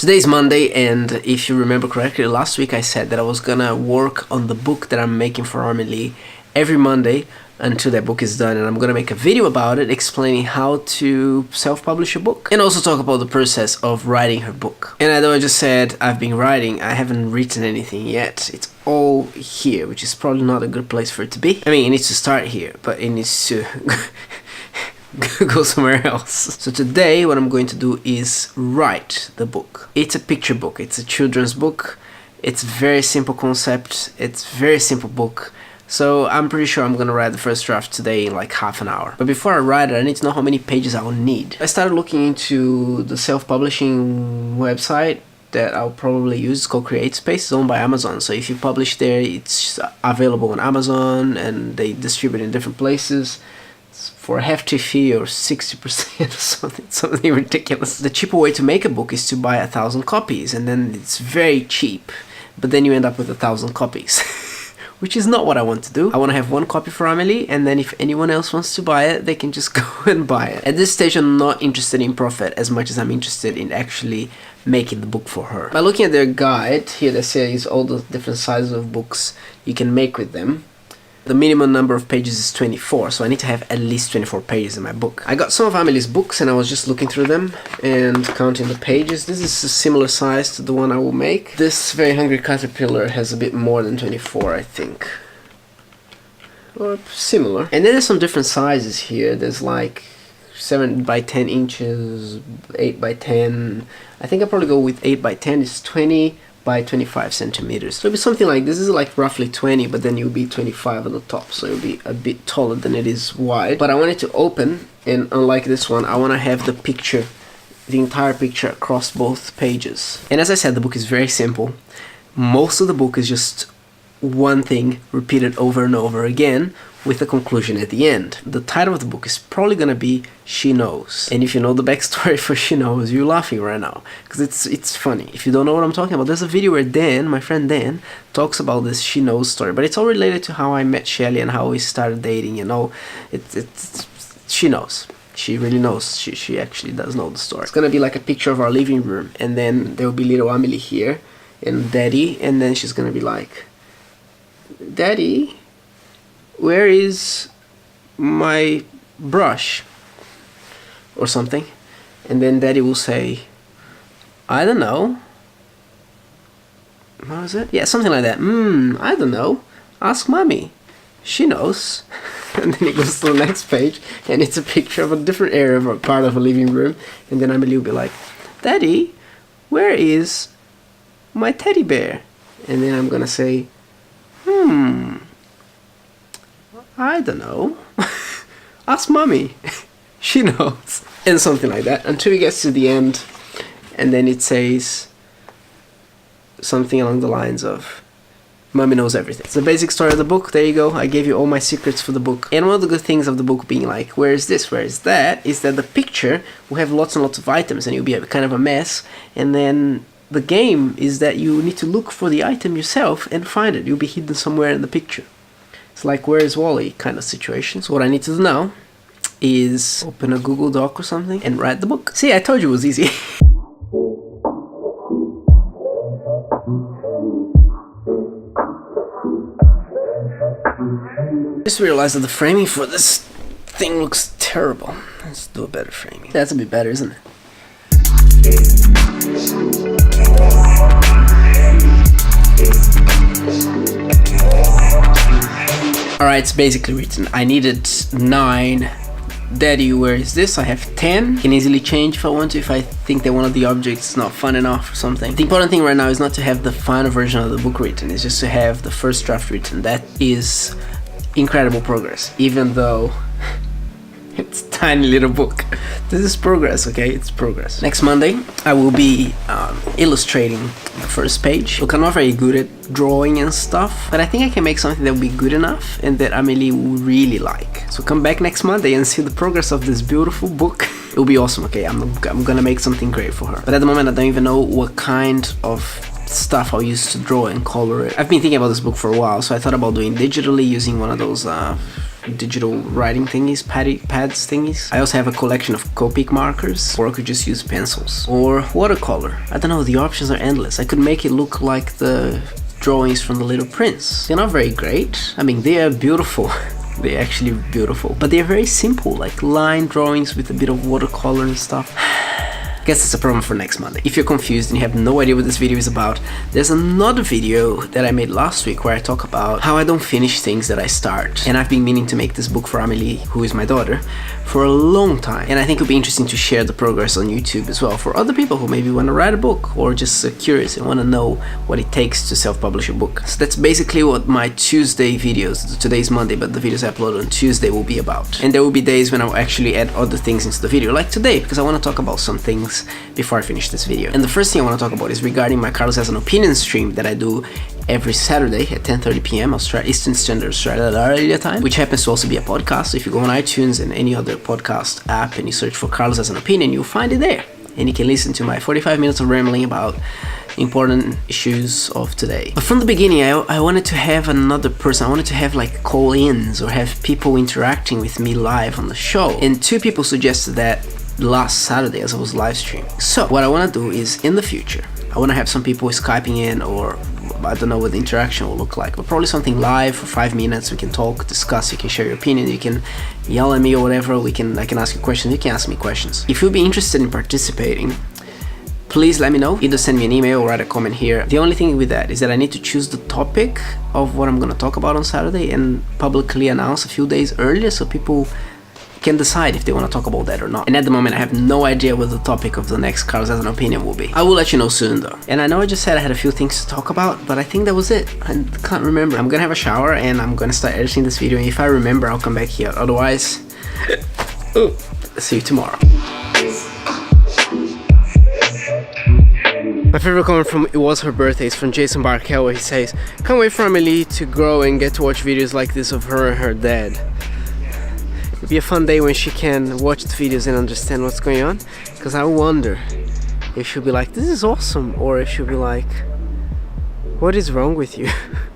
Today's Monday, and if you remember correctly, last week I said that I was gonna work on the book that I'm making for Army every Monday until that book is done, and I'm gonna make a video about it explaining how to self-publish a book and also talk about the process of writing her book. And although I just said I've been writing, I haven't written anything yet. It's all here, which is probably not a good place for it to be. I mean, it needs to start here, but it needs to go somewhere else. So today what I'm going to do is write the book. It's a picture book, it's a children's book, it's very simple concept, it's very simple book. So I'm pretty sure I'm gonna write the first draft today in like half an hour. But before I write it, I need to know how many pages I will need. I started looking into the self-publishing website that I'll probably use. It's called CreateSpace. It's owned by Amazon. So if you publish there, it's available on Amazon and they distribute in different places for a hefty fee or 60% or something ridiculous. The cheaper way to make a book is to buy 1,000 copies, and then it's very cheap, but then you end up with 1,000 copies. Which is not what I want to do. I want to have one copy for Amelie, and then if anyone else wants to buy it, they can just go and buy it. At this stage, I'm not interested in profit as much as I'm interested in actually making the book for her. By looking at their guide, here they say all the different sizes of books you can make with them. The minimum number of pages is 24, so I need to have at least 24 pages in my book. I got some of Amelie's books and I was just looking through them and counting the pages. This is a similar size to the one I will make. This Very Hungry Caterpillar has a bit more than 24, I think. Or similar. And then there's some different sizes here. There's like 7 by 10 inches, 8 by 10. I think I'll probably go with 8 by 10. It's 20 by 25 centimeters. So it'll be something like this. This is like roughly 20, but then you'll be 25 on the top, so it'll be a bit taller than it is wide. But I want it to open, and unlike this one, I want to have the picture, the entire picture across both pages. And as I said, the book is very simple. Most of the book is just one thing repeated over and over again with a conclusion at the end. The title of the book is probably gonna be She Knows. And if you know the backstory for She Knows, you're laughing right now, because it's funny. If you don't know what I'm talking about, there's a video where Dan, my friend Dan, talks about this She Knows story, but it's all related to how I met Shelly and how we started dating, you know. She knows. She really knows. She actually does know the story. It's gonna be like a picture of our living room, and then there will be little Amelie here and Daddy, and then she's gonna be like, Daddy, where is my brush? Or something. And then Daddy will say, I don't know. What was it? Yeah, something like that. I don't know. Ask Mommy. She knows. And then it goes to the next page, and it's a picture of a different area of a part of a living room. And then Amelie will be like, Daddy, where is my teddy bear? And then I'm gonna say, I don't know. Ask Mommy. She knows. And something like that until it gets to the end, and then it says something along the lines of Mommy knows everything. It's the basic story of the book. There you go. I gave you all my secrets for the book. And one of the good things of the book being like, where is this, where is that, is that the picture will have lots and lots of items and it'll be kind of a mess. And then the game is that you need to look for the item yourself and find it. You'll be hidden somewhere in the picture. It's like Where is Wally kind of situation. So what I need to do now is open a Google Doc or something and write the book. See, I told you it was easy. Just realized that the framing for this thing looks terrible. Let's do a better framing. That's a bit better, isn't it? Alright, it's basically written. I needed 9. Daddy, where is this? I have 10. Can easily change if I want to, if I think that one of the objects is not fun enough or something. The important thing right now is not to have the final version of the book written, it's just to have the first draft written. That is incredible progress, even though it's a tiny little book. This is progress, okay? It's progress. Next Monday, I will be illustrating the first page. Look, I'm not very good at drawing and stuff, but I think I can make something that will be good enough and that Amelie will really like. So come back next Monday and see the progress of this beautiful book. It will be awesome, okay? I'm gonna make something great for her. But at the moment, I don't even know what kind of stuff I'll use to draw and color it. I've been thinking about this book for a while, so I thought about doing digitally using one of those digital writing thingies, pads thingies. I also have a collection of Copic markers, or I could just use pencils or watercolor. I don't know, the options are endless. I could make it look like the drawings from The Little Prince. They're not very great. I mean, they are beautiful. They're actually beautiful, but they're very simple, like line drawings with a bit of watercolor and stuff. Guess it's a problem for next Monday. If you're confused and you have no idea what this video is about, there's another video that I made last week where I talk about how I don't finish things that I start. And I've been meaning to make this book for Amelie, who is my daughter, for a long time. And I think it would be interesting to share the progress on YouTube as well for other people who maybe want to write a book or just curious and want to know what it takes to self-publish a book. So that's basically what my Tuesday videos, today's Monday, but the videos I upload on Tuesday will be about. And there will be days when I'll actually add other things into the video, like today, because I want to talk about some things before I finish this video. And the first thing I want to talk about is regarding my Carlos Has an Opinion stream that I do every Saturday at 10:30 p.m. Eastern Standard Australia time, which happens to also be a podcast. So if you go on iTunes and any other podcast app and you search for Carlos Has an Opinion, you'll find it there. And you can listen to my 45 minutes of rambling about important issues of today. But from the beginning, I wanted to have another person. I wanted to have like call-ins or have people interacting with me live on the show. And 2 people suggested that last Saturday as I was live streaming. So what I want to do is, in the future, I want to have some people Skyping in, or I don't know what the interaction will look like, but probably something live for 5 minutes. We can talk, discuss, you can share your opinion, you can yell at me or whatever, I can ask you questions, you can ask me questions. If you'll be interested in participating, please let me know. Either send me an email or write a comment here. The only thing with that is that I need to choose the topic of what I'm going to talk about on Saturday and publicly announce a few days earlier so people can decide if they want to talk about that or not. And at the moment I have no idea what the topic of the next Carlos Has an Opinion will be. I will let you know soon though. And I know I just said I had a few things to talk about, but I think that was it. I can't remember. I'm gonna have a shower and I'm gonna start editing this video, and if I remember I'll come back here. Otherwise, see you tomorrow. My favorite comment from It Was Her Birthday is from Jason Barkel, where he says, "Can't wait for Amelie to grow and get to watch videos like this of her and her dad. It'll be a fun day when she can watch the videos and understand what's going on, because I wonder if she'll be like, this is awesome, or if she'll be like, what is wrong with you?"